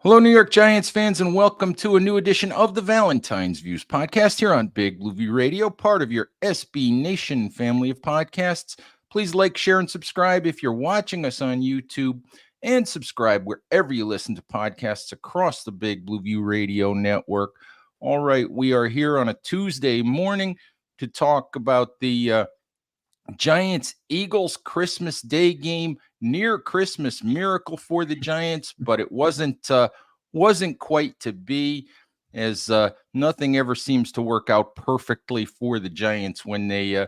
Hello, New York Giants fans, and welcome to a new edition of the Valentine's Views podcast here on Big Blue View Radio, part of your SB Nation family of podcasts. Please like, share, and subscribe if you're watching us on YouTube, and subscribe wherever you listen to podcasts across the Big Blue View Radio network. All right, we are here on a Tuesday morning to talk about the Giants-Eagles Christmas Day game. Near Christmas miracle for the Giants, but it wasn't quite to be, as nothing ever seems to work out perfectly for the Giants when they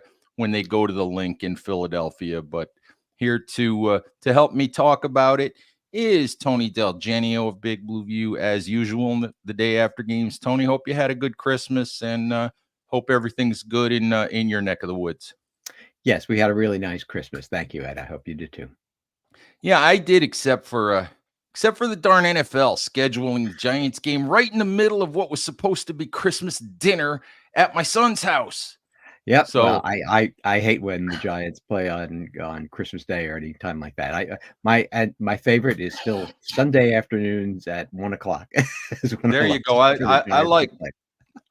go to the link in Philadelphia. But here to help me talk about it is Tony DelGenio of Big Blue View, as usual, the day after games. Tony, hope you had a good Christmas and hope everything's good in your neck of the woods. Yes, we had a really nice Christmas. Thank you, Ed. I hope you did too. Yeah, I did, except for the darn NFL scheduling the Giants game right in the middle of what was supposed to be Christmas dinner at my son's house. Yep. So Well, I hate when the Giants play on Christmas Day or any time like that. My favorite is still Sunday afternoons at 1:00 is when I there you love go. for the Giants to play.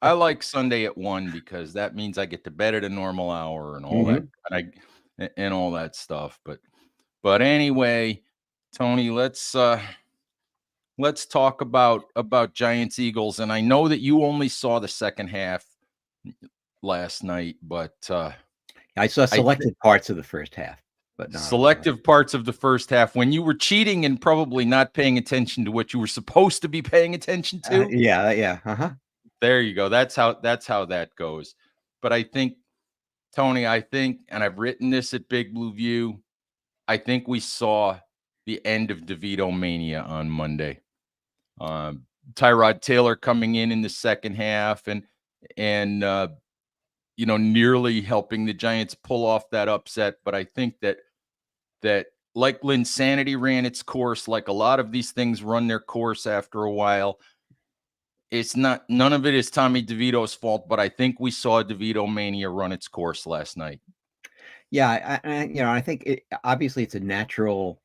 I like Sunday at 1 because that means I get to bed at a normal hour and all that Mhm. and all that stuff. But anyway, Tony, let's talk about Giants Eagles. And I know that you only saw the second half last night, but I saw I selected parts of the first half, but not all of it. selective parts of the first half when you were cheating and probably not paying attention to what you were supposed to be paying attention to. Yeah. Uh-huh. There you go. That's how that goes. But I think, Tony, and I've written this at Big Blue View, I think we saw the end of DeVito-mania on Monday. Tyrod Taylor coming in the second half and nearly helping the Giants pull off that upset. But I think that like Linsanity ran its course, like a lot of these things run their course after a while. None of it is Tommy DeVito's fault, but I think we saw DeVito-mania run its course last night. Yeah, I think obviously it's a natural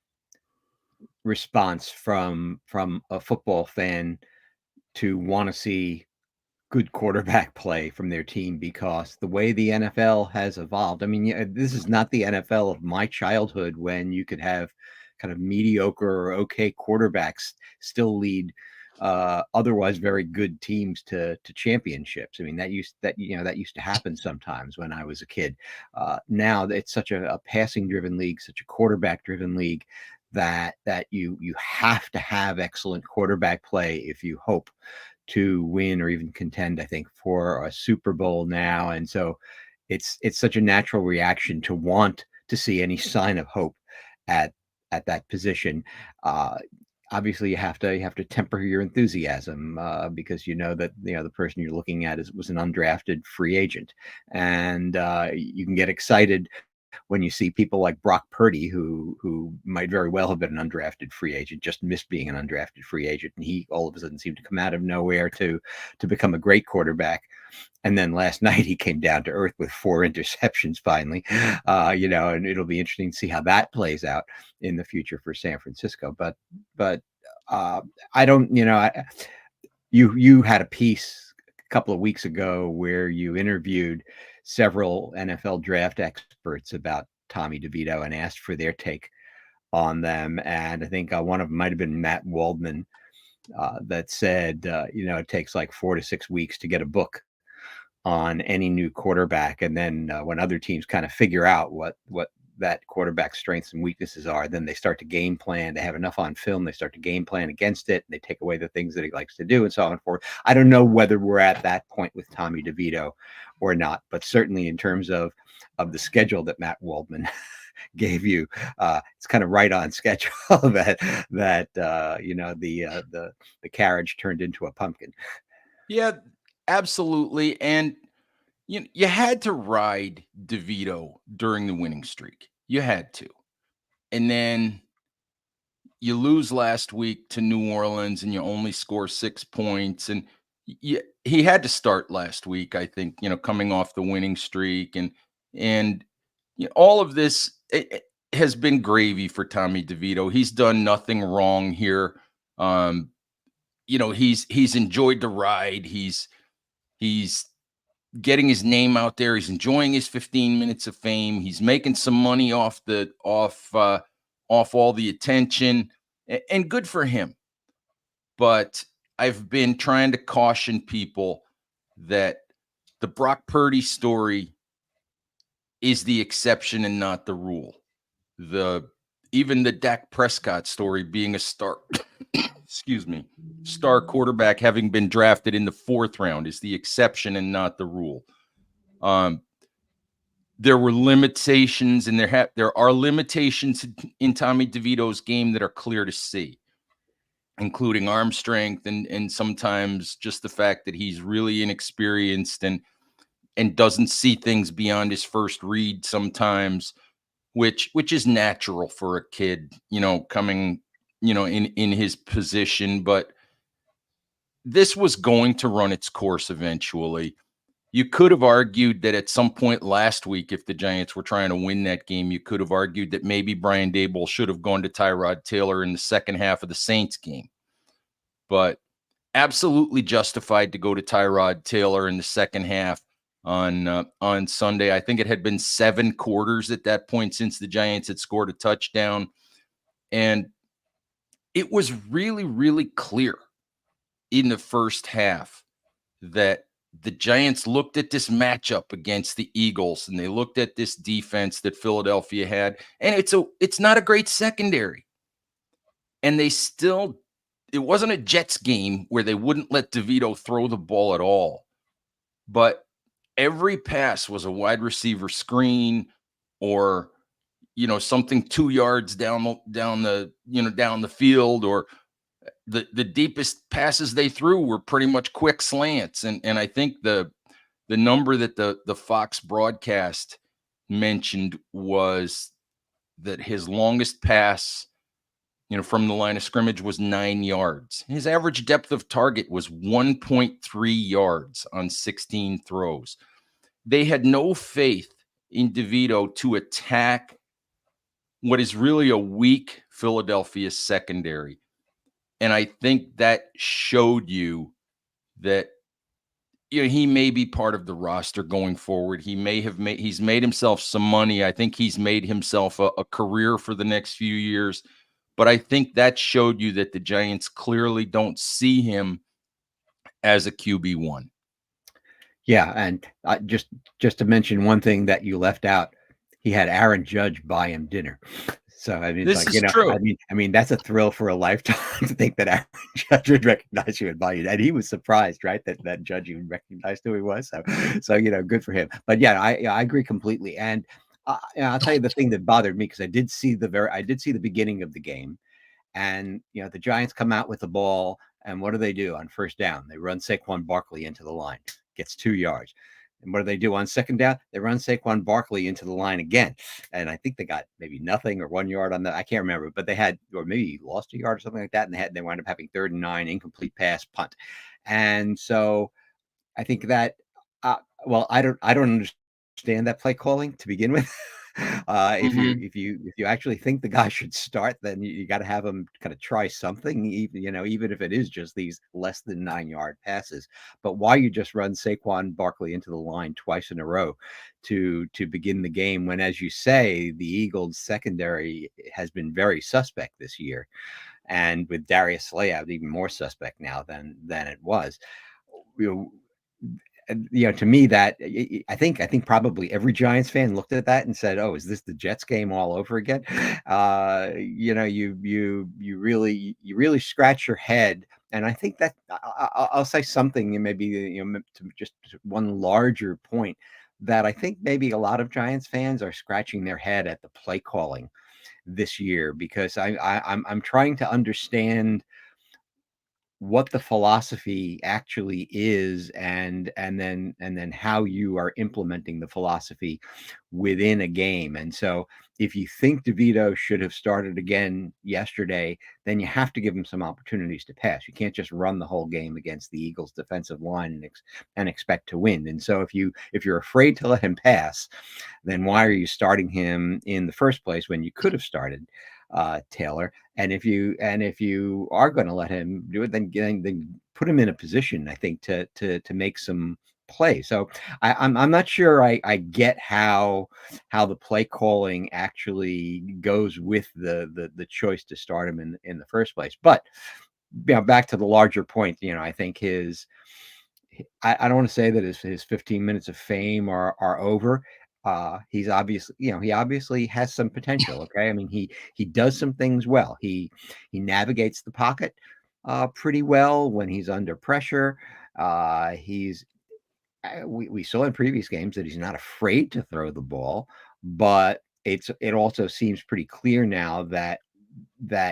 response from a football fan to want to see good quarterback play from their team because the way the NFL has evolved. I mean, this is not the NFL of my childhood when you could have kind of mediocre or okay quarterbacks still lead otherwise very good teams to championships. I mean, that used to happen sometimes when I was a kid. Now it's such a passing driven league, such a quarterback driven league that you have to have excellent quarterback play if you hope to win or even contend, I think, for a Super Bowl now. And so it's such a natural reaction to want to see any sign of hope at that position. Obviously you have to temper your enthusiasm because that the person you're looking at was an undrafted free agent, and you can get excited when you see people like Brock Purdy, who might very well have been an undrafted free agent, just missed being an undrafted free agent, and he all of a sudden seemed to come out of nowhere to become a great quarterback. And then last night he came down to earth with 4 interceptions finally, and it'll be interesting to see how that plays out in the future for San Francisco. But I don't, you had a piece a couple of weeks ago where you interviewed several NFL draft experts about Tommy DeVito and asked for their take on them. And I think one of them might have been Matt Waldman that said, it takes like 4 to 6 weeks to get a book on any new quarterback. And then when other teams kind of figure out what that quarterback's strengths and weaknesses are, then they start to game plan. They have enough on film. They start to game plan against it. And they take away the things that he likes to do and so on and forth. I don't know whether we're at that point with Tommy DeVito or not, but certainly in terms of the schedule that Matt Waldman gave you, it's kind of right on schedule that the carriage turned into a pumpkin. Yeah, absolutely. And you had to ride DeVito during the winning streak. You had to. And then you lose last week to New Orleans and you only score 6 points. And he had to start last week, I think, coming off the winning streak. And all of this has been gravy for Tommy DeVito. He's done nothing wrong here. he's enjoyed the ride. He's getting his name out there. He's enjoying his 15 minutes of fame. He's making some money off all the attention, and good for him. But I've been trying to caution people that the Brock Purdy story is the exception and not the rule. Even the Dak Prescott story being a star, excuse me, star quarterback having been drafted in the 4th round is the exception and not the rule. There were limitations, and there are limitations in Tommy DeVito's game that are clear to see, including arm strength and sometimes just the fact that he's really inexperienced and doesn't see things beyond his first read sometimes, which is natural for a kid, coming, in his position. But this was going to run its course eventually. You could have argued that at some point last week, if the Giants were trying to win that game, you could have argued that maybe Brian Daboll should have gone to Tyrod Taylor in the second half of the Saints game. But absolutely justified to go to Tyrod Taylor in the second half on Sunday. I think it had been 7 quarters at that point since the Giants had scored a touchdown. And it was really, really clear in the first half that the Giants looked at this matchup against the Eagles, and they looked at this defense that Philadelphia had, and it's not a great secondary. And it wasn't a Jets game where they wouldn't let DeVito throw the ball at all. But every pass was a wide receiver screen or, something 2 yards down the field, or the deepest passes they threw were pretty much quick slants. And I think the number that the Fox broadcast mentioned was that his longest pass, from the line of scrimmage was 9 yards. His average depth of target was 1.3 yards on 16 throws. They had no faith in DeVito to attack what is really a weak Philadelphia secondary. And I think that showed you that he may be part of the roster going forward. He's made himself some money. I think he's made himself a career for the next few years. But I think that showed you that the Giants clearly don't see him as a QB1. Yeah, and just to mention one thing that you left out, he had Aaron Judge buy him dinner. So I mean, this is true. I mean, that's a thrill for a lifetime to think that Aaron Judge would recognize you and buy you. And he was surprised, right, that Judge even recognized who he was. So good for him. But yeah, I agree completely. And I'll tell you the thing that bothered me, because I did see the beginning of the game, and the Giants come out with the ball, and what do on first down? They run Saquon Barkley into the line, gets 2 yards. And what do they do on second down? They run Saquon Barkley into the line again. And I think they got maybe nothing or 1 yard on that. I can't remember, but they had, or maybe lost a yard or something like that. And they wound up having 3rd and 9, incomplete pass, punt. And so I think that, I don't understand that play calling to begin with. If you actually think the guy should start, then you got to have him kind of try something, even if it is just these less than 9 yard passes. But why you just run Saquon Barkley into the line twice in a row to begin the game, when, as you say, the Eagles secondary has been very suspect this year, and with Darius Slay out, even more suspect now than it was. To me, that I think probably every Giants fan looked at that and said, "Oh, is this the Jets game all over again?" You really scratch your head, and I think that I'll say something, and maybe to just one larger point, that I think maybe a lot of Giants fans are scratching their head at the play calling this year, because I'm trying to understand what the philosophy actually is, and then how you are implementing the philosophy within a game. And so if you think DeVito should have started again yesterday, then you have to give him some opportunities to pass. You can't just run the whole game against the Eagles defensive line and expect to win. And so if you're afraid to let him pass, then why are you starting him in the first place when you could have started Taylor. And if you are going to let him do it, then put him in a position, I think, to make some play. So I'm not sure I get how the play calling actually goes with the choice to start him in the first place. But back to the larger point, I think I don't want to say that his 15 minutes of fame are over. He's obviously, he obviously has some potential. Okay, I mean, he does some things well. He navigates the pocket pretty well when he's under pressure. He's we saw in previous games that he's not afraid to throw the ball, but it also seems pretty clear now that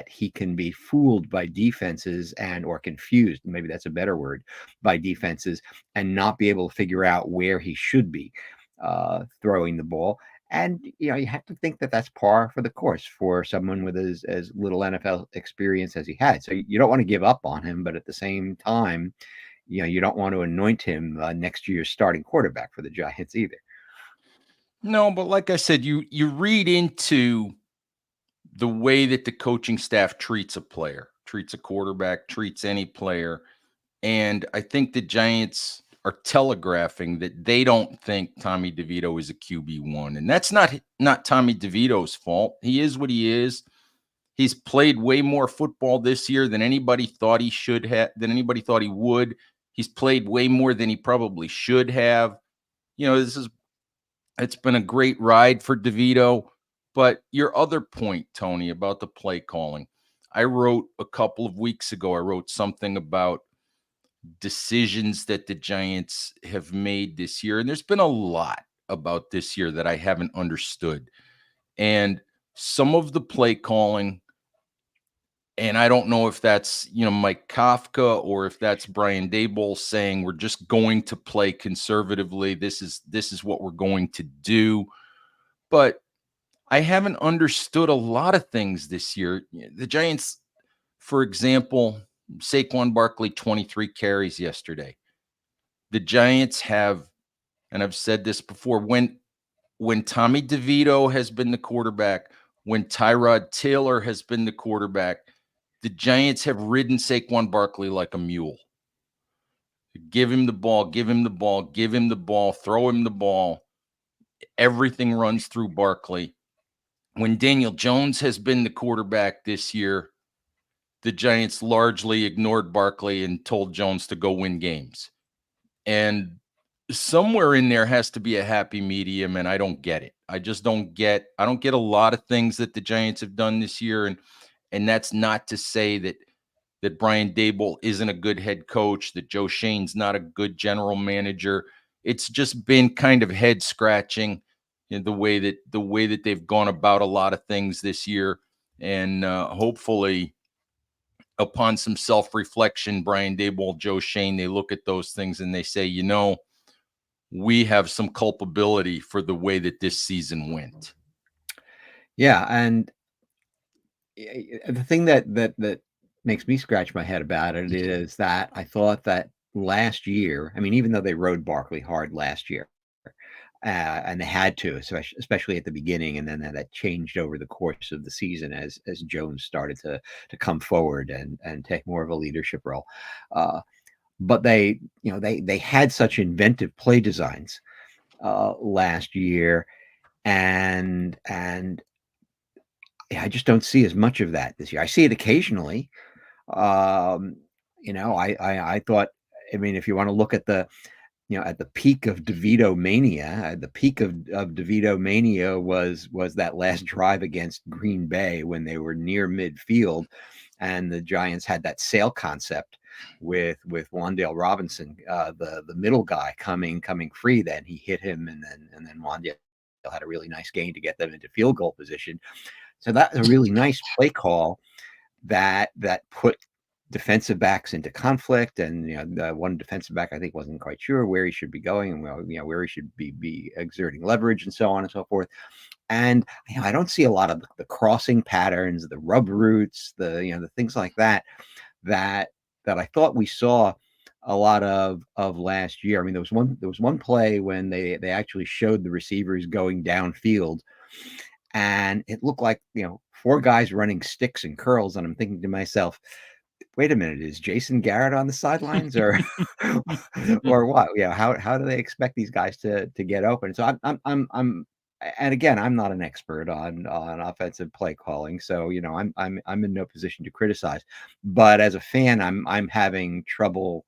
he can be fooled by defenses or confused, maybe that's a better word, by defenses, and not be able to figure out where he should be throwing the ball. And you have to think that that's par for the course for someone with as little NFL experience as he had. So you don't want to give up on him, but at the same time, you don't want to anoint him next year's starting quarterback for the Giants either. No, but like I said, you read into the way that the coaching staff treats a player, treats a quarterback, treats any player. And I think the Giants are telegraphing that they don't think Tommy DeVito is a QB1. And that's not Tommy DeVito's fault. He is what he is. He's played way more football this year than anybody thought he should have, than anybody thought he would. He's played way more than he probably should have. It's been a great ride for DeVito. But your other point, Tony, about the play calling, I wrote a couple of weeks ago, I wrote something about decisions that the Giants have made this year. And there's been a lot about this year that I haven't understood. And some of the play calling, and I don't know if that's, Mike Kafka or if that's Brian Daboll saying we're just going to play conservatively. This is what we're going to do. But I haven't understood a lot of things this year. The Giants, for example, Saquon Barkley, 23 carries yesterday. The Giants have, and I've said this before, when Tommy DeVito has been the quarterback, when Tyrod Taylor has been the quarterback, the Giants have ridden Saquon Barkley like a mule. Give him the ball, give him the ball, give him the ball, throw him the ball. Everything runs through Barkley. When Daniel Jones has been the quarterback this year, the Giants largely ignored Barkley and told Jones to go win games. And somewhere in there has to be a happy medium, and I don't get it. I don't get a lot of things that the Giants have done this year, and that's not to say that Brian Daboll isn't a good head coach, that Joe Shane's not a good general manager. It's just been kind of head scratching in the way that they've gone about a lot of things this year, and hopefully, upon some self-reflection, Brian Daboll, Joe Shane, they look at those things and they say, we have some culpability for the way that this season went. Yeah, and the thing that makes me scratch my head about it is that I thought that last year, I mean, even though they rode Barkley hard last year, and they had to, especially at the beginning, and then that changed over the course of the season as Jones started to come forward and take more of a leadership role. But they had such inventive play designs last year, and I just don't see as much of that this year. I see it occasionally. I thought, I mean, if you want to look at at the peak of DeVito-mania, the peak of DeVito-mania was that last drive against Green Bay when they were near midfield, and the Giants had that sail concept with Wan'Dale Robinson, the middle guy coming free. Then he hit him, and then Wan'Dale had a really nice gain to get them into field goal position. So that's a really nice play call that put defensive backs into conflict, and the one defensive back I think wasn't quite sure where he should be going, and where he should be exerting leverage, and so on and so forth. And I don't see a lot of the crossing patterns, the rub routes, the things like that I thought we saw a lot of last year. I mean, there was one play when they actually showed the receivers going downfield, and it looked like four guys running sticks and curls, and I'm thinking to myself, wait a minute, is Jason Garrett on the sidelines or or what? Yeah, how do they expect these guys to get open? So I'm and again, I'm not an expert on offensive play calling, so I'm in no position to criticize. But as a fan, I'm having trouble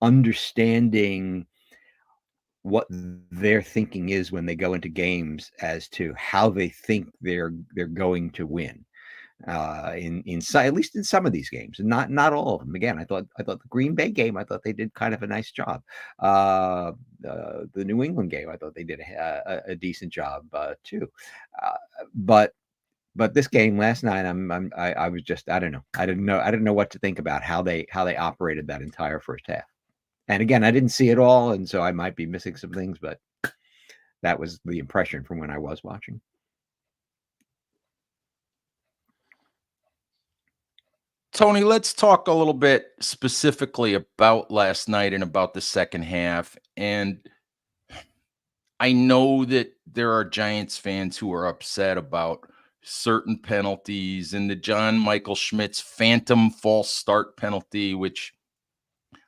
understanding what their thinking is when they go into games as to how they think they're going to win at least in some of these games, and not all of them. Again, I thought the Green Bay game, I thought they did kind of a nice job. The New England game, I thought they did a decent job too. Uh, but this game last night, I was just, I don't know. I didn't know what to think about how they operated that entire first half. And again, I didn't see it all, and so I might be missing some things, but that was the impression from when I was watching. Tony, let's talk a little bit specifically about last night and about the second half. And I know that there are Giants fans who are upset about certain penalties and the John Michael Schmidt's phantom false start penalty, which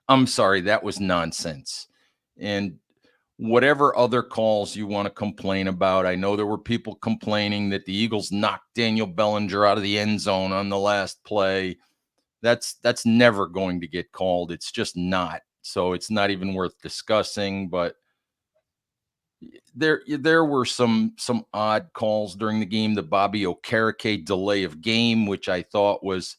I'm sorry, that was nonsense. And whatever other calls you want to complain about, I know there were people complaining that the Eagles knocked Daniel Bellinger out of the end zone on the last play. That's never going to get called. It's just not. So it's not even worth discussing. But there were some odd calls during the game. The Bobby Okereke delay of game, which I thought was,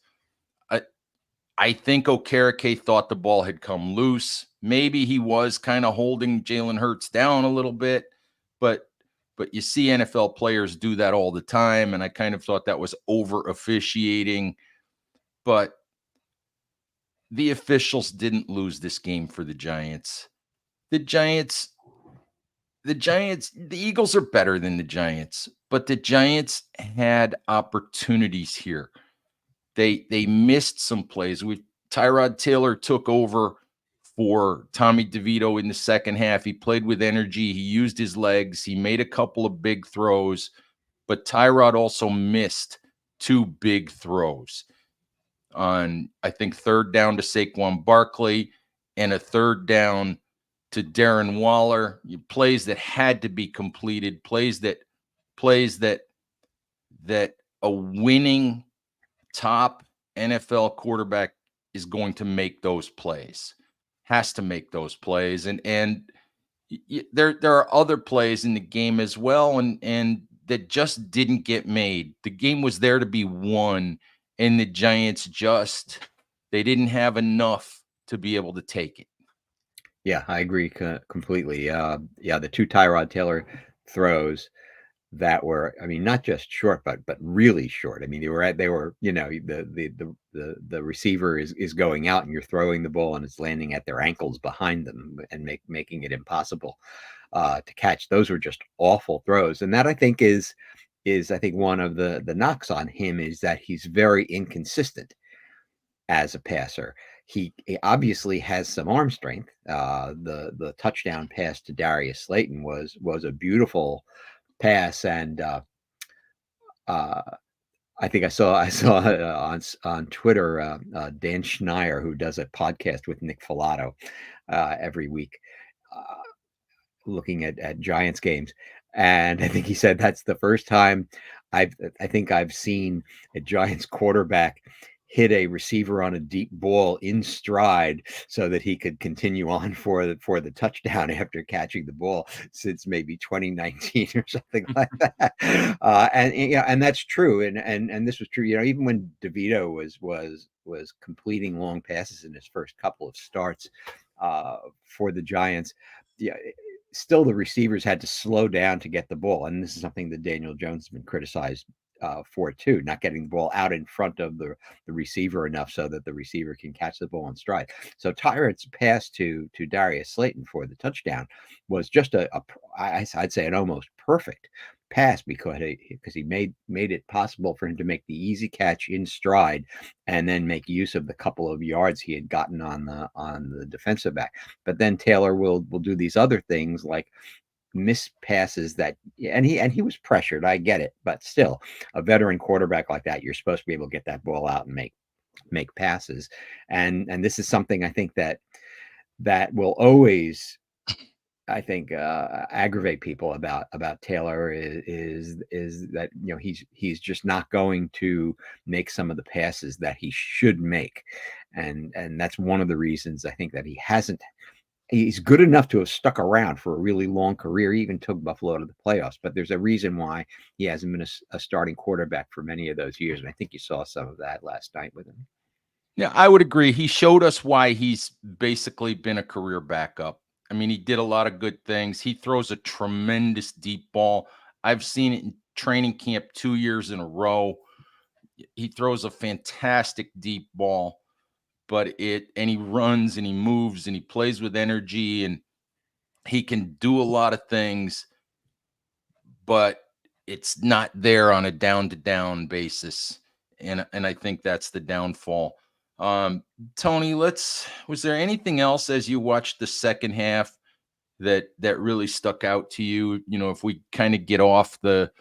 I think Okereke thought the ball had come loose. Maybe he was kind of holding Jalen Hurts down a little bit, but you see NFL players do that all the time, and I kind of thought that was over officiating. But the officials didn't lose this game for the Giants. The Eagles are better than the Giants, but the Giants had opportunities here. They missed some plays. Tyrod Taylor took over for Tommy DeVito in the second half. He played with energy. He used his legs. He made a couple of big throws, but Tyrod also missed two big throws on, I think, third down to Saquon Barkley and a third down to Darren Waller. Plays that had to be completed, plays that a winning top NFL quarterback is going to make those plays, has to make those plays. And there are other plays in the game as well, and that just didn't get made. The game was there to be won, and the Giants they didn't have enough to be able to take it. Yeah, I agree completely. Yeah, the two Tyrod Taylor throws that were, I mean, not just short, but really short. I mean, they were, the receiver is going out, and you're throwing the ball, and it's landing at their ankles behind them, and making it impossible to catch. Those were just awful throws, and that I think is I think one of the knocks on him is that he's very inconsistent as a passer. He obviously has some arm strength. The touchdown pass to Darius Slayton was a beautiful pass, and I think I saw on Twitter Dan Schneier, who does a podcast with Nick Filato every week, looking at Giants games, and I think he said that's the first time I think I've seen a Giants quarterback hit a receiver on a deep ball in stride so that he could continue on for the touchdown after catching the ball since maybe 2019 or something like that. And that's true. And this was true, even when DeVito was completing long passes in his first couple of starts for the Giants. Yeah. Still, the receivers had to slow down to get the ball. And this is something that Daniel Jones has been criticized for too, not getting the ball out in front of the receiver enough so that the receiver can catch the ball in stride. So Tyrod's pass to Darius Slayton for the touchdown was just I'd say an almost perfect pass, because he made it possible for him to make the easy catch in stride and then make use of the couple of yards he had gotten on the defensive back. But then Taylor will do these other things, like missed passes and he was pressured. I get it, but still, a veteran quarterback like that, you're supposed to be able to get that ball out and make passes. And this is something I think that will always, I think, aggravate people about Taylor is that he's just not going to make some of the passes that he should make, and that's one of the reasons I think that he hasn't. He's good enough to have stuck around for a really long career. He even took Buffalo to the playoffs, but there's a reason why he hasn't been a starting quarterback for many of those years, and I think you saw some of that last night with him. Yeah, I would agree. He showed us why he's basically been a career backup. I mean, he did a lot of good things. He throws a tremendous deep ball. I've seen it in training camp 2 years in a row. He throws a fantastic deep ball, and he runs and he moves and he plays with energy and he can do a lot of things, but it's not there on a down to down basis. And I think that's the downfall. Um, Tony, was there anything else as you watched the second half that really stuck out to you? If we kind of get off the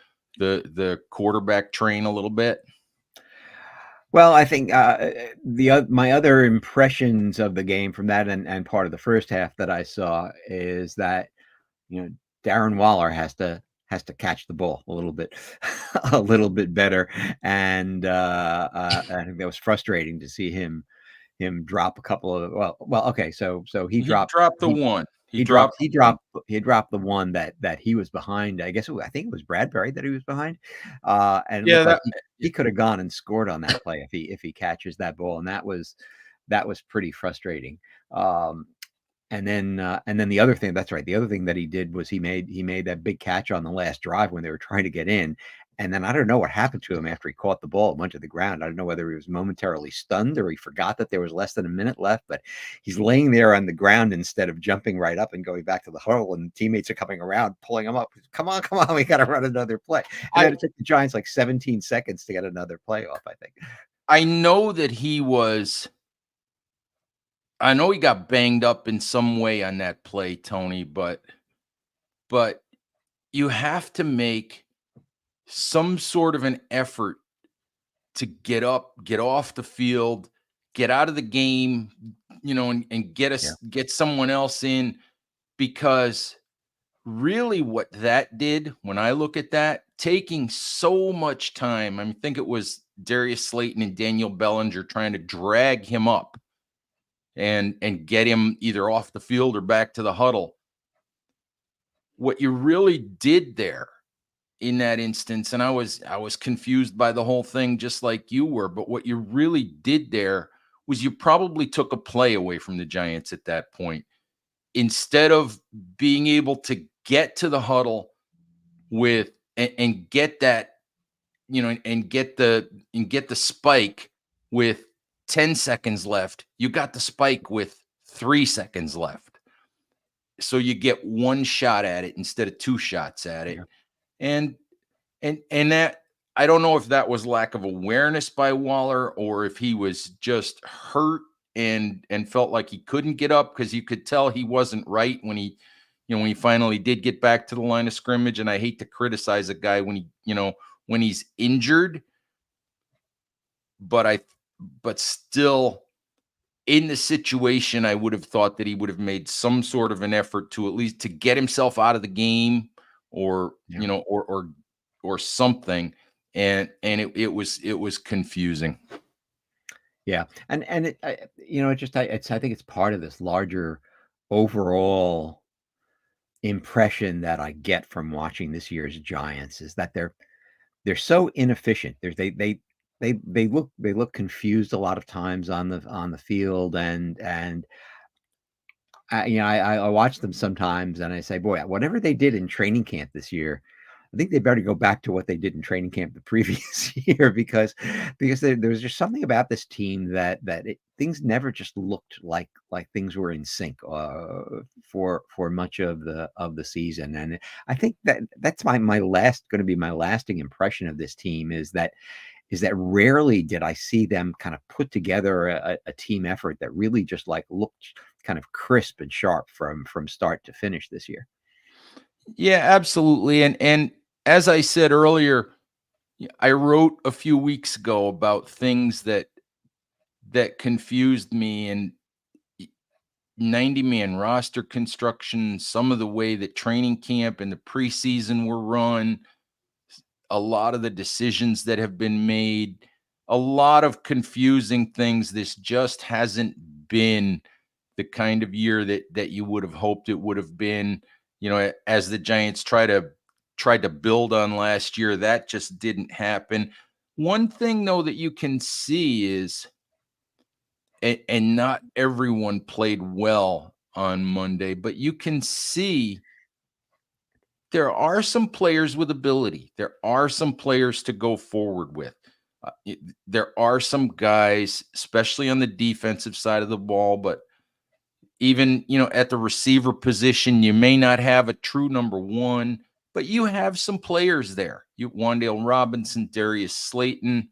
quarterback train a little bit. Well, I think my other impressions of the game from that and part of the first half that I saw is that Darren Waller has to catch the ball a little bit a little bit better, and I think that was frustrating to see him drop a couple of okay, so he He dropped dropped the he one. He he dropped dropped he the one. dropped he dropped the one that he was behind. I think it was Bradbury that he was behind, and it Yeah, looked like that he could have gone and scored on that play if he catches that ball, and that was pretty frustrating. Um, and then the other thing, that's right. The other thing that he did was he made that big catch on the last drive when they were trying to get in. And then I don't know what happened to him after he caught the ball and went to the ground. I don't know whether he was momentarily stunned or he forgot that there was less than a minute left, but he's laying there on the ground instead of jumping right up and going back to the huddle. And teammates are coming around, pulling him up. Come on, we got to run another play. And I then it took the Giants like 17 seconds to get another play off, I think. I know that he was I know he got banged up in some way on that play, Tony, but you have to make some sort of an effort to get up, get off the field, get out of the game, and Yeah. get someone else in, because really what that did, when I look at that, taking so much time. I mean, think it was Darius Slayton and Daniel Bellinger trying to drag him up and get him either off the field or back to the huddle. What you really did there in that instance, and I was confused by the whole thing just like you were, but what you really did there was you probably took a play away from the Giants at that point. Instead of being able to get to the huddle with and get that, and get the spike with 10 seconds left, you got the spike with 3 seconds left. So you get one shot at it instead of two shots at it. Yeah. And that, I don't know if that was lack of awareness by Waller or if he was just hurt and felt like he couldn't get up, because you could tell he wasn't right when he finally did get back to the line of scrimmage. And I hate to criticize a guy when he's injured, but still, in the situation, I would have thought that he would have made some sort of an effort to at least to get himself out of the game, or Yeah. or something. And it was confusing. Yeah, and I think it's part of this larger overall impression that I get from watching this year's Giants is that they're so inefficient. They look confused a lot of times on the field, and I watch them sometimes and I say, boy, whatever they did in training camp this year, I think they better go back to what they did in training camp the previous year, because there's just something about this team that things never just looked like things were in sync for much of the season. And I think that's my last going to be my lasting impression of this team is that rarely did I see them kind of put together a team effort that really just like looked kind of crisp and sharp from start to finish this year. Yeah, absolutely. And as I said earlier, I wrote a few weeks ago about things that confused me, and 90-man roster construction, some of the way that training camp and the preseason were run, a lot of the decisions that have been made, a lot of confusing things. This just hasn't been the kind of year that you would have hoped it would have been. As the Giants tried to build on last year, that just didn't happen. One thing though that you can see is, and not everyone played well on Monday, but you can see there are some players with ability. There are some players to go forward with. There are some guys, especially on the defensive side of the ball, but even at the receiver position, you may not have a true number one, but you have some players there. You Wan'Dale Robinson, Darius Slayton,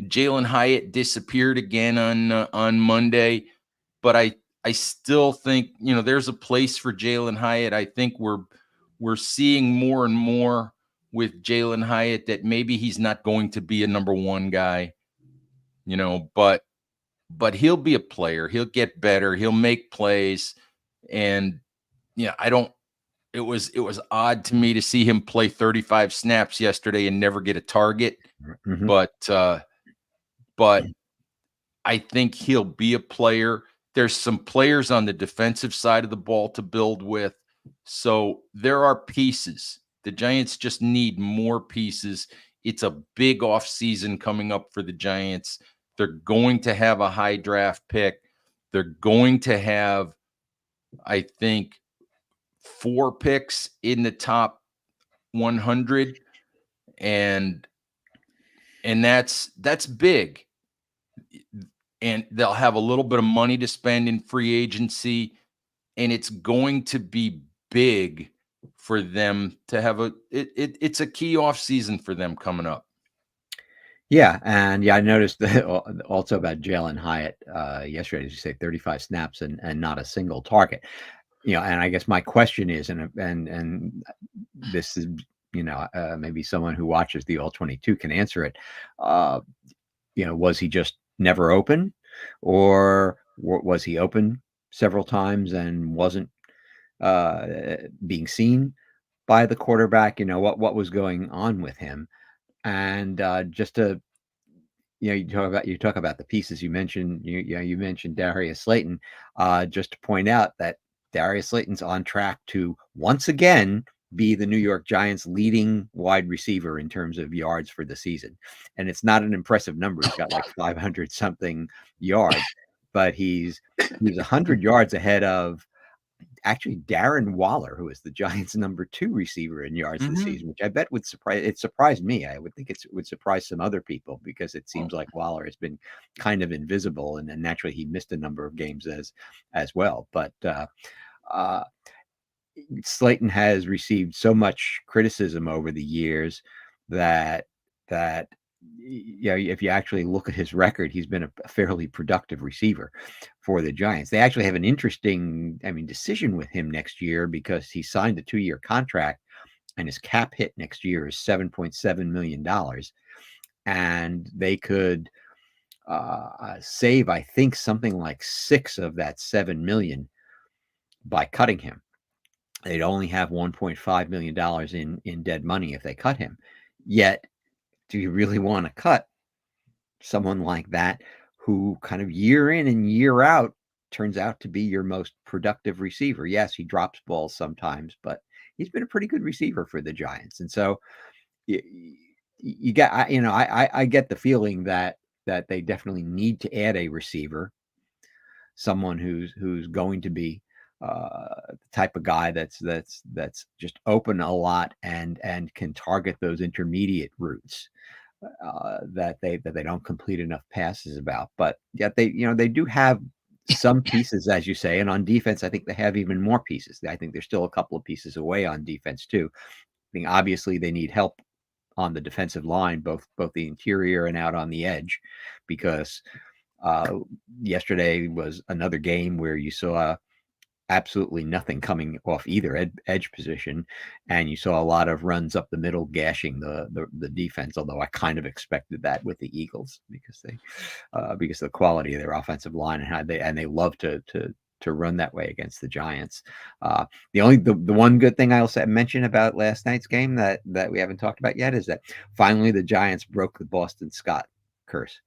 Jalen Hyatt disappeared again on Monday, but I still think there's a place for Jalen Hyatt. I think we're seeing more and more with Jalen Hyatt that maybe he's not going to be a number one guy, but he'll be a player. He'll get better. He'll make plays, and I don't. It was odd to me to see him play 35 snaps yesterday and never get a target, Mhm. but I think he'll be a player. There's some players on the defensive side of the ball to build with. So there are pieces. The Giants just need more pieces. It's a big offseason coming up for the Giants. They're going to have a high draft pick. They're going to have, I think, 4 picks in the top 100. And that's big. And they'll have a little bit of money to spend in free agency, and it's going to be big for them to have it's a key off season for them coming up. Yeah, and yeah, I noticed that also about Jalen Hyatt yesterday. As you say, 35 snaps and not a single target. And I guess my question is, and this is maybe someone who watches the All 22 can answer it. Uh, was he just never open, or was he open several times and wasn't being seen by the quarterback? What was going on with him? And just to you talk about the pieces you mentioned. You mentioned Darius Slayton. Just to point out that Darius Slayton's on track to once again be the New York Giants' leading wide receiver in terms of yards for the season, and it's not an impressive number. He's got like 500 something yards, but he's 100 yards ahead of actually Darren Waller, who is the Giants' number 2 receiver in yards this Mhm. season, which I bet surprised me. I would think it would surprise some other people because it Oh, seems like Waller has been kind of invisible, and then naturally he missed a number of games as well. But uh, Slayton has received so much criticism over the years that that if you actually look at his record, he's been a fairly productive receiver for the Giants. They actually have an interesting, decision with him next year because he signed a 2-year contract and his cap hit next year is $7.7 million, and they could save, I think, something like 6 of that 7 million by cutting him. They'd only have $1.5 million in dead money if they cut him. Yet, do you really want to cut someone like that who kind of year in and year out turns out to be your most productive receiver? Yes, he drops balls sometimes, but he's been a pretty good receiver for the Giants. And so you, you get, I get the feeling that they definitely need to add a receiver, someone who's going to be the type of guy that's just open a lot and can target those intermediate routes that they don't complete enough passes about. But yet they do have some pieces, as you say, and on defense, I think they have even more pieces. I think they're still a couple of pieces away on defense too. I think obviously they need help on the defensive line, both the interior and out on the edge, because uh, yesterday was another game where you saw absolutely nothing coming off either edge position, and you saw a lot of runs up the middle, gashing the defense. Although I kind of expected that with the Eagles because of the quality of their offensive line and how they love to run that way against the Giants. The one good thing I'll mention about last night's game that we haven't talked about yet is that finally the Giants broke the Boston Scott curse.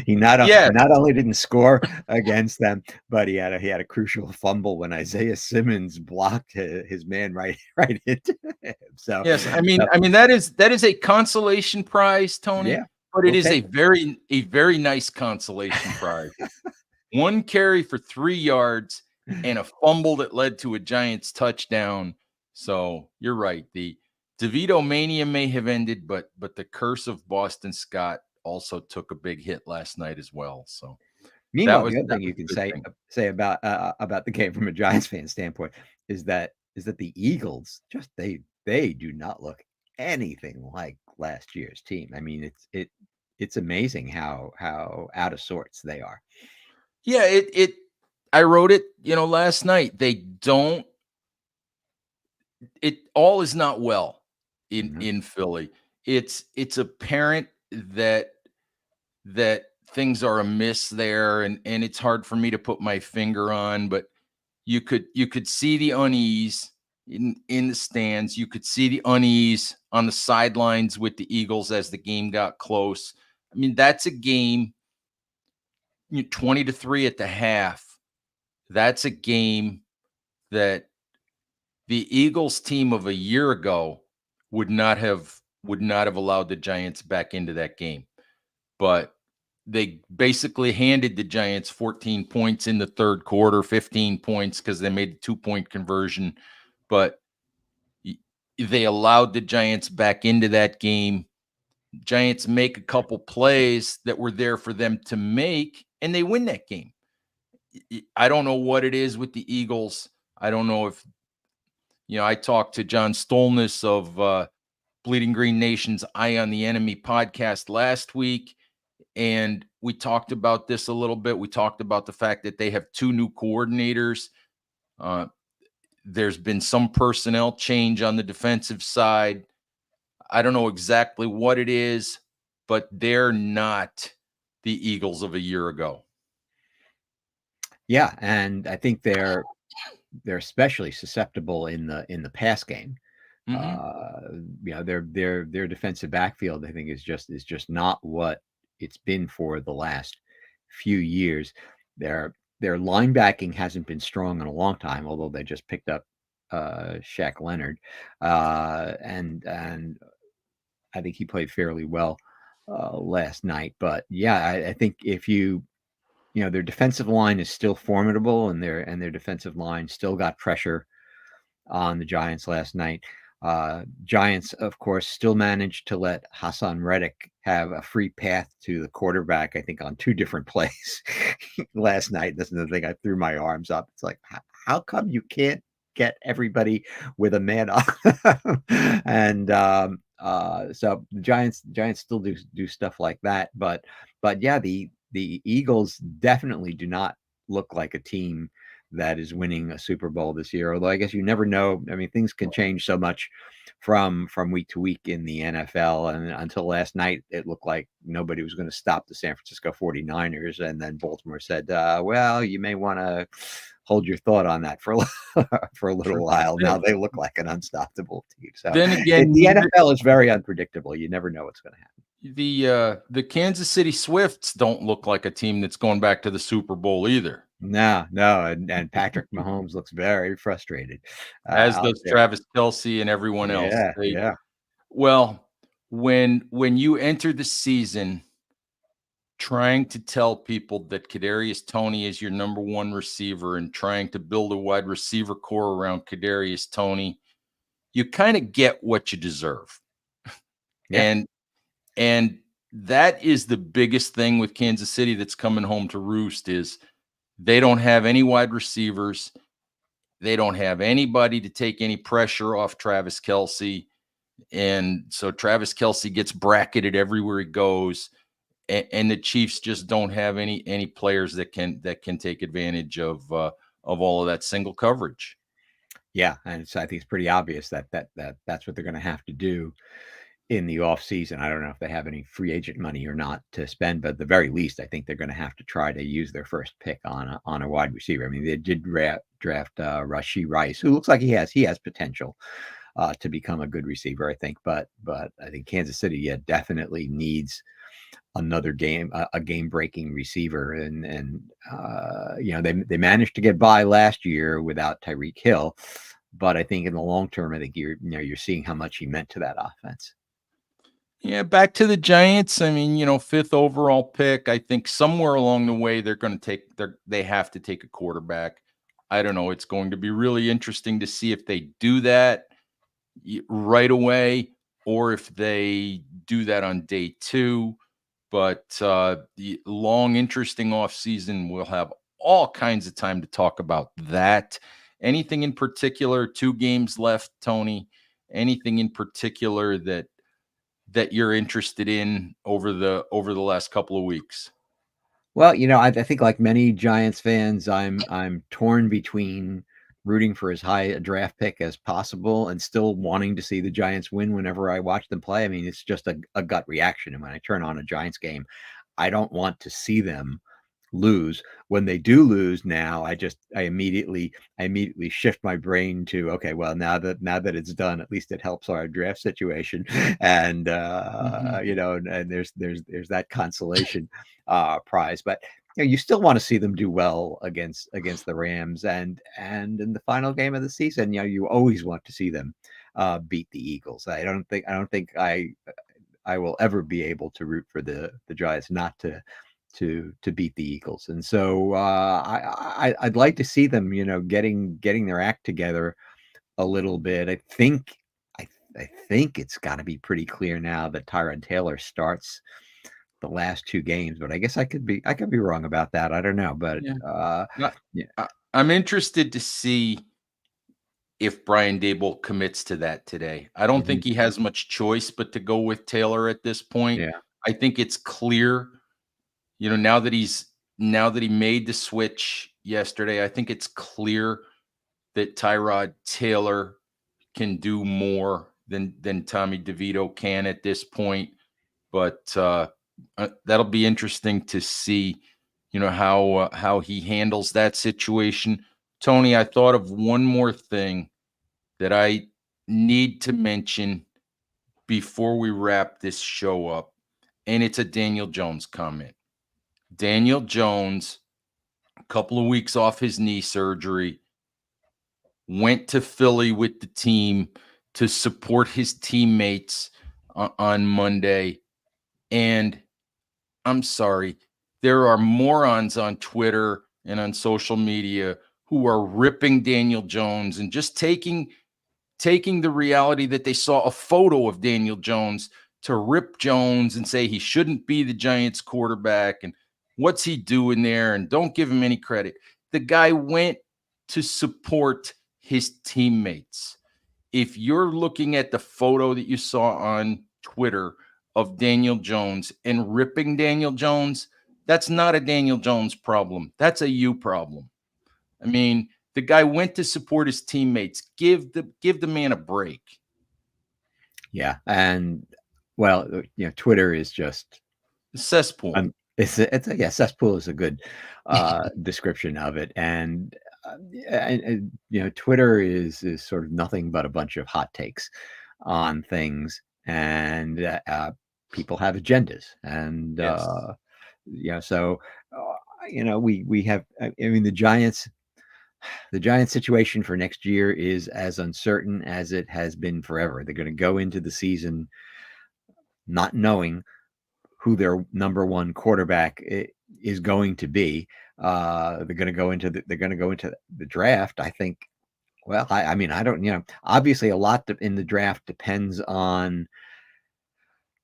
He not only didn't score against them, but he had a crucial fumble when Isaiah Simmons blocked his man right into him. So yes, I mean that is a consolation prize, Tony, yeah, but it is a very nice consolation prize. One carry for 3 yards and a fumble that led to a Giants touchdown. So you're right. The DeVito-mania may have ended, but the curse of Boston Scott also took a big hit last night as well. So Meanwhile, the other that thing was you can a good thing. say about the game from a Giants fan standpoint is that the Eagles just they do not look anything like last year's team. I mean, it's amazing how out of sorts they are. Yeah, I wrote it, last night. They don't it all is not well in Philly. It's apparent that things are amiss there, and it's hard for me to put my finger on, but you could see the unease in the stands. You could see the unease on the sidelines with the Eagles as the game got close. I mean, that's a game, 20-3 at the half. That's a game that the Eagles team of a year ago would not have allowed the Giants back into that game. But they basically handed the Giants 14 points in the third quarter, 15 points because they made the 2-point conversion. But they allowed the Giants back into that game. Giants make a couple plays that were there for them to make, and they win that game. I don't know what it is with the Eagles. I don't know if, I talked to John Stolness of Bleeding Green Nation's Eye on the Enemy podcast last week, and we talked about this a little bit. We talked about the fact that they have 2 new coordinators. There's been some personnel change on the defensive side. I don't know exactly what it is, but they're not the Eagles of a year ago. Yeah, and I think they're especially susceptible in the pass game. Their defensive backfield, I think, is just not what it's been for the last few years. Their linebacking hasn't been strong in a long time, although they just picked up Shaq Leonard, and I think he played fairly well last night. But yeah, I think if their defensive line is still formidable, and their defensive line still got pressure on the Giants last night. Giants, of course, still managed to let Hassan Reddick have a free path to the quarterback, I think, on 2 different plays last night. That's another thing. I threw my arms up. It's like, how come you can't get everybody with a man up? And so the Giants still do stuff like that. But yeah, the Eagles definitely do not look like a team that is winning a Super Bowl this year. Although I guess you never know. I mean, things can change so much from week to week in the NFL. And until last night, it looked like nobody was going to stop the San Francisco 49ers. And then Baltimore said, well, you may want to hold your thought on that for a little while. Now they look like an unstoppable team. So then again, the NFL is very unpredictable. You never know what's going to happen. The Kansas City Swifts don't look like a team that's going back to the Super Bowl either. No, and Patrick Mahomes looks very frustrated, as does Travis Kelce and everyone else. Yeah. Well, when you enter the season trying to tell people that Kadarius Toney is your number 1 receiver and trying to build a wide receiver core around Kadarius Toney, you kind of get what you deserve. Yeah. And that is the biggest thing with Kansas City that's coming home to roost is they don't have any wide receivers. They don't have anybody to take any pressure off Travis Kelce. And so Travis Kelce gets bracketed everywhere he goes. and the Chiefs just don't have any players that can take advantage of all of that single coverage. Yeah, and so I think it's pretty obvious that's what they're going to have to do in the off season. I don't know if they have any free agent money or not to spend, but at the very least, I think they're going to have to try to use their first pick on a wide receiver. I mean, they did draft Rashee Rice, who looks like he has potential to become a good receiver, I think. But I think Kansas City, definitely needs another a game breaking receiver, and they managed to get by last year without Tyreek Hill, but I think in the long term, I think you're seeing how much he meant to that offense. Yeah, back to the Giants. I mean, 5th overall pick. I think somewhere along the way they have to take a quarterback. I don't know. It's going to be really interesting to see if they do that right away or if they do that on day 2. But the long, interesting offseason, we'll have all kinds of time to talk about that. Anything in particular? 2 games left, Tony. Anything in particular that you're interested in over the last couple of weeks? Well, I think like many Giants fans, I'm torn between rooting for as high a draft pick as possible and still wanting to see the Giants win whenever I watch them play. I mean, it's just a gut reaction. And when I turn on a Giants game, I don't want to see them lose. When they do lose now, I immediately shift my brain to, okay, well, now that it's done, at least it helps our draft situation. And and there's that consolation prize. But you still want to see them do well against the Rams, and in the final game of the season, you always want to see them beat the Eagles. I don't think I will ever be able to root for the Giants not to beat the Eagles. And so I'd like to see them, getting their act together a little bit. I think it's got to be pretty clear now that Tyrod Taylor starts the last 2 games, but I guess I could be wrong about that. I don't know, but yeah. I'm interested to see if Brian Dable commits to that today. I don't think he has much choice but to go with Taylor at this point. Yeah. I think it's clear, now that he made the switch yesterday, I think it's clear that Tyrod Taylor can do more than Tommy DeVito can at this point. But that'll be interesting to see, how he handles that situation. Tony, I thought of one more thing that I need to mention before we wrap this show up, and it's a Daniel Jones comment. Daniel Jones, a couple of weeks off his knee surgery, went to Philly with the team to support his teammates on Monday. And I'm sorry, there are morons on Twitter and on social media who are ripping Daniel Jones and just taking the reality that they saw a photo of Daniel Jones to rip Jones and say he shouldn't be the Giants quarterback and what's he doing there, and don't give him any credit. The guy went to support his teammates. If you're looking at the photo that you saw on Twitter of Daniel Jones and ripping Daniel Jones, that's not a Daniel Jones problem. That's a you problem. I mean, the guy went to support his teammates. Give the man a break. Yeah, and well, Twitter is just Cesspool. Cesspool is a good description of it, and Twitter is sort of nothing but a bunch of hot takes on things, and people have agendas, and Yes. so we have. I mean, the Giants situation for next year is as uncertain as it has been forever. They're going to go into the season not knowing who their number 1 quarterback is going to be. They're going to go into the draft. I think. Well, I mean, I don't. Obviously, a lot in the draft depends on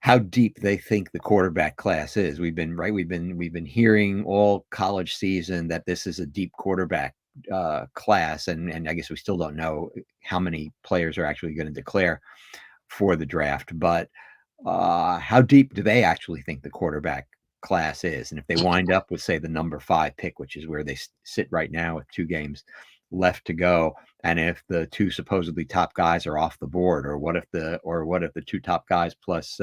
how deep they think the quarterback class is. We've been hearing all college season that this is a deep quarterback class, and I guess we still don't know how many players are actually going to declare for the draft. But how deep do they actually think the quarterback class is. And if they wind up with, say, the number 5 pick, which is where they sit right now with 2 games left to go, and if the 2 supposedly top guys are off the board, or what if the 2 top guys plus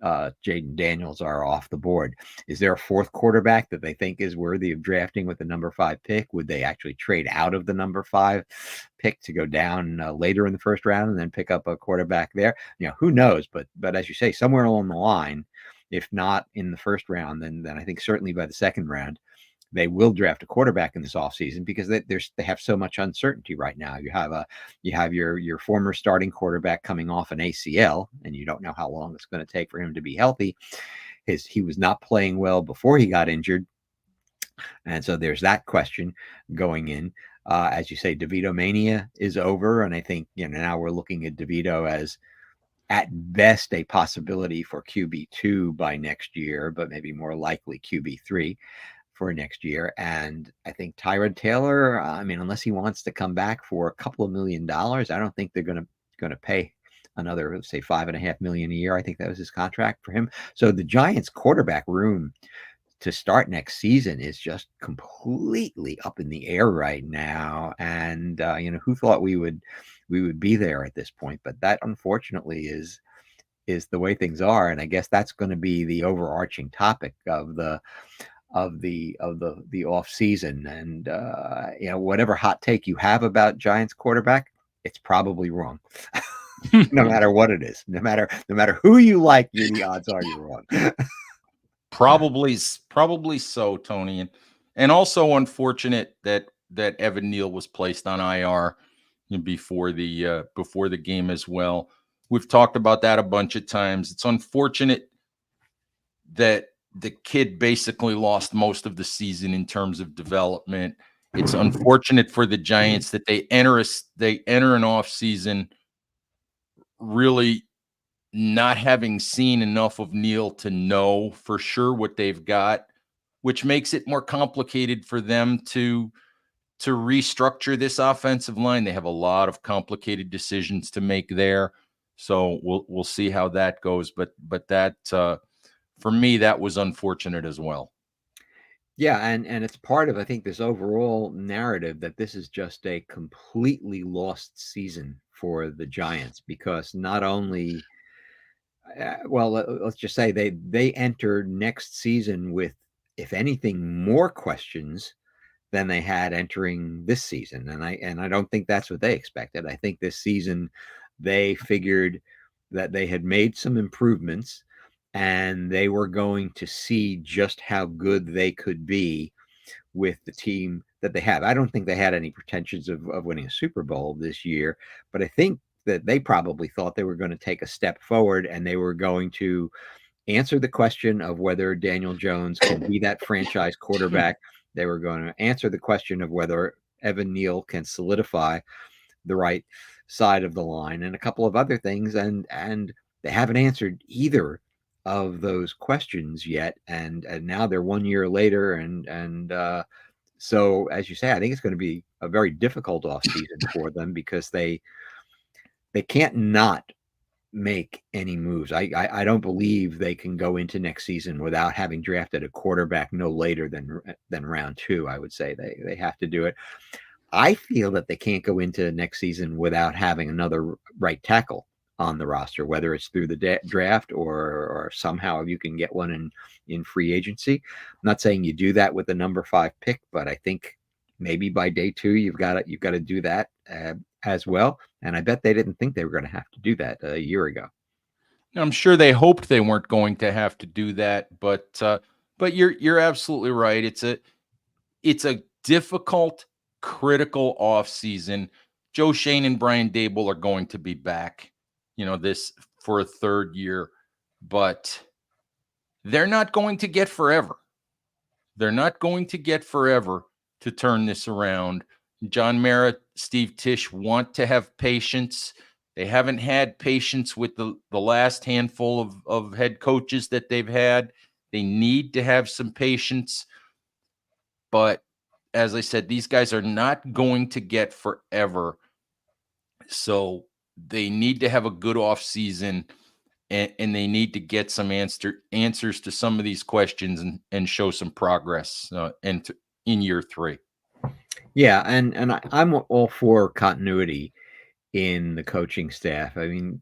Jaden Daniels are off the board? Is there a 4th quarterback that they think is worthy of drafting with the number 5 pick? Would they actually trade out of the number 5 pick to go down later in the first round and then pick up a quarterback there? Who knows? But as you say, somewhere along the line, if not in the first round, then I think certainly by the second round, they will draft a quarterback in this offseason, because they have so much uncertainty right now. You have your former starting quarterback coming off an ACL, and you don't know how long it's going to take for him to be healthy. He was not playing well before he got injured, and so there's that question going in. As you say, DeVito-mania is over, and I think now we're looking at DeVito as at best a possibility for QB2 by next year, but maybe more likely QB3 for next year. And I think Tyrod Taylor, unless he wants to come back for a couple of $1 million, I don't think they're going to pay another, say, $5.5 million a year. I think that was his contract for him. So the Giants quarterback room to start next season is just completely up in the air right now. And who thought we would be there at this point? But that, unfortunately, is the way things are. And I guess that's going to be the overarching topic of the off season. And whatever hot take you have about Giants quarterback, it's probably wrong. No matter what it is, no matter who you like, the odds are you're wrong. Probably so, Tony, and also unfortunate that Evan Neal was placed on IR before the game as well. We've talked about that a bunch of times. It's unfortunate that the kid basically lost most of the season in terms of development. It's unfortunate for the Giants that they enter an off season really not having seen enough of Neal to know for sure what they've got, which makes it more complicated for them to restructure this offensive line. They have a lot of complicated decisions to make there. So we'll see how that goes. But that for me, that was unfortunate as well. Yeah, and it's part of, I think, this overall narrative that this is just a completely lost season for the Giants, because not only let's just say they enter next season with, if anything, more questions than they had entering this season. And I don't think that's what they expected. I think this season they figured that they had made some improvements and they were going to see just how good they could be with the team that they have. I don't think they had any pretensions of winning a Super Bowl this year, but I think that they probably thought they were going to take a step forward, and they were going to answer the question of whether Daniel Jones can be that franchise quarterback. They were going to answer the question of whether Evan Neal can solidify the right side of the line, and a couple of other things. And they haven't answered either of those questions yet. And now they're 1 year later. And so, as you say, I think it's going to be a very difficult offseason for them, because they can't not make any moves. I don't believe they can go into next season without having drafted a quarterback no later than round 2. I would say they have to do it. I feel that they can't go into next season without having another right tackle on the roster, whether it's through the draft or somehow you can get one in free agency. I'm not saying you do that with the number 5 pick, but I think maybe by day 2 you've got to do that as well. And I bet they didn't think they were going to have to do that a year ago. I'm sure they hoped they weren't going to have to do that, but you're absolutely right. It's a difficult, critical offseason. Joe Shane and Brian Dable are going to be back, this for a third year, but they're not going to get forever. They're not going to get forever to turn this around. John Mara, Steve Tisch want to have patience. They haven't had patience with the last handful of head coaches that they've had. They need to have some patience. But as I said, these guys are not going to get forever. So they need to have a good offseason. and they need to get some answers to some of these questions and show some progress in year 3. Yeah, and I'm all for continuity in the coaching staff. I mean,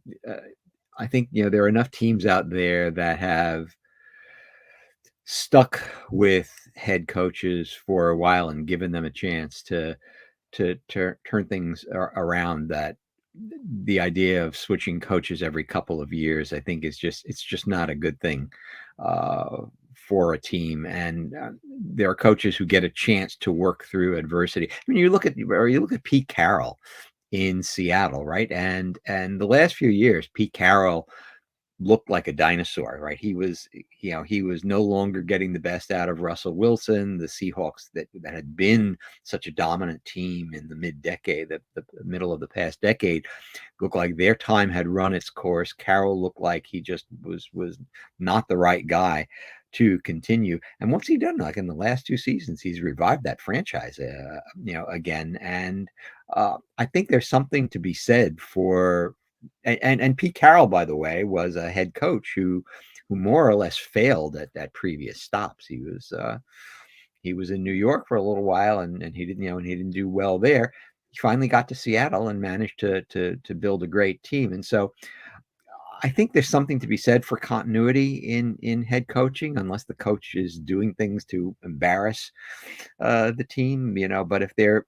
I think there are enough teams out there that have stuck with head coaches for a while and given them a chance to turn things around. That the idea of switching coaches every couple of years, I think, it's just not a good thing for a team. And there are coaches who get a chance to work through adversity. I mean, you look at Pete Carroll in Seattle, right? And the last few years, Pete Carroll looked like a dinosaur, right? He was no longer getting the best out of Russell Wilson. The Seahawks that had been such a dominant team in the mid-decade, the middle of the past decade, looked like their time had run its course. Carroll looked like he just was not the right guy to continue. And what's he done? Like in the last 2 seasons, he's revived that franchise, again. And I think there's something to be said for. And Pete Carroll, by the way, was a head coach who more or less failed at previous stops. He was in New York for a little while, and he didn't do well there. He finally got to Seattle and managed to build a great team. And so I think there's something to be said for continuity in head coaching, unless the coach is doing things to embarrass the team. But if they're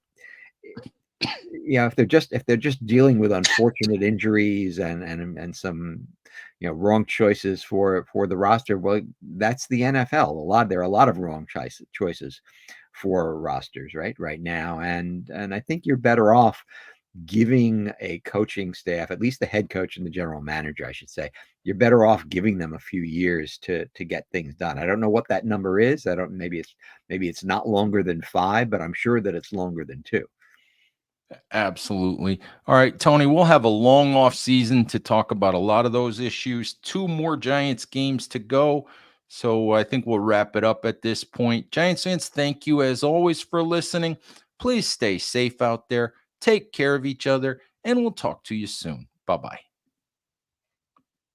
if they're just dealing with unfortunate injuries and some wrong choices for the roster, well, that's the NFL. There are a lot of wrong choices for rosters right now, and I think you're better off giving a coaching staff, at least the head coach and the general manager, I should say, you're better off giving them a few years to get things done. I don't know what that number is. Maybe it's not longer than 5, but I'm sure that it's longer than 2. Absolutely. All right, Tony, we'll have a long off season to talk about a lot of those issues. 2 more Giants games to go. So I think we'll wrap it up at this point. Giants fans, thank you as always for listening. Please stay safe out there. Take care of each other, and we'll talk to you soon. Bye-bye.